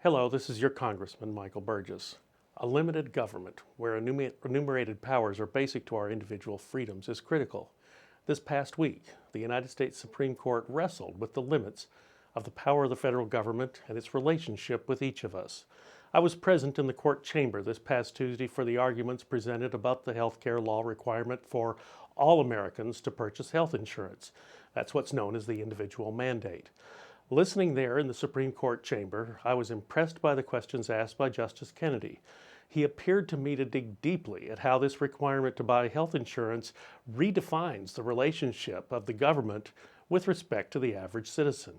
Hello, this is your Congressman, Michael Burgess. A limited government, where enumerated powers are basic to our individual freedoms, is critical. This past week, the United States Supreme Court wrestled with the limits of the power of the federal government and its relationship with each of us. I was present in the court chamber this past Tuesday for the arguments presented about the health care law requirement for all Americans to purchase health insurance. That's what's known as the individual mandate. Listening there in the Supreme Court chamber, I was impressed by the questions asked by Justice Kennedy. He appeared to me to dig deeply at how this requirement to buy health insurance redefines the relationship of the government with respect to the average citizen.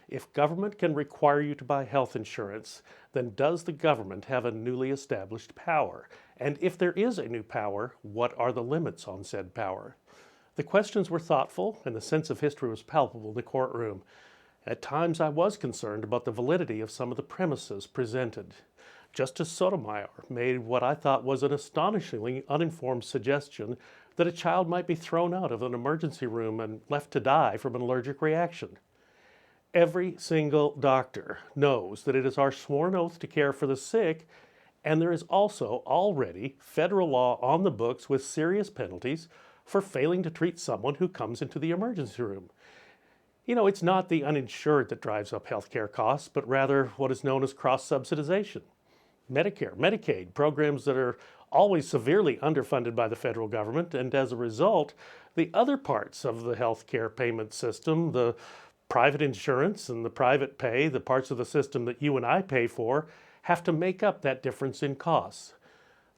If government can require you to buy health insurance, then does the government have a newly established power? And if there is a new power, what are the limits on said power? The questions were thoughtful, and the sense of history was palpable in the courtroom. At times I was concerned about the validity of some of the premises presented. Justice Sotomayor made what I thought was an astonishingly uninformed suggestion that a child might be thrown out of an emergency room and left to die from an allergic reaction. Every single doctor knows that it is our sworn oath to care for the sick, and there is also already federal law on the books with serious penalties for failing to treat someone who comes into the emergency room. It's not the uninsured that drives up healthcare costs, but rather what is known as cross-subsidization. Medicare, Medicaid, programs that are always severely underfunded by the federal government, and as a result, the other parts of the healthcare payment system, the private insurance and the private pay, the parts of the system that you and I pay for, have to make up that difference in costs.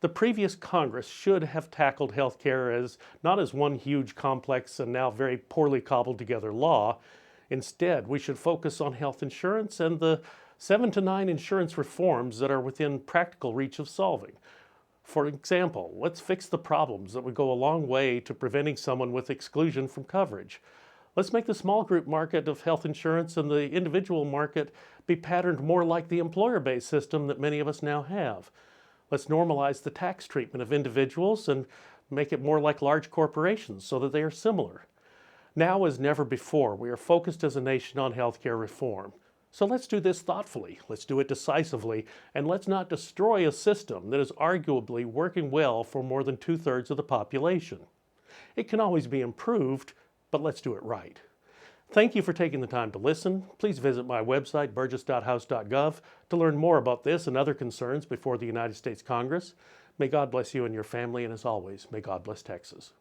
The previous Congress should have tackled healthcare as not as one huge, complex, and now very poorly cobbled together law. Instead, we should focus on health insurance and the 7 to 9 insurance reforms that are within practical reach of solving. For example, let's fix the problems that would go a long way to preventing someone with exclusion from coverage. Let's make the small group market of health insurance and the individual market be patterned more like the employer-based system that many of us now have. Let's normalize the tax treatment of individuals and make it more like large corporations so that they are similar. Now as never before, we are focused as a nation on healthcare reform. So let's do this thoughtfully, let's do it decisively, and let's not destroy a system that is arguably working well for more than 2/3 of the population. It can always be improved, but let's do it right. Thank you for taking the time to listen. Please visit my website, burgess.house.gov, to learn more about this and other concerns before the United States Congress. May God bless you and your family, and as always, may God bless Texas.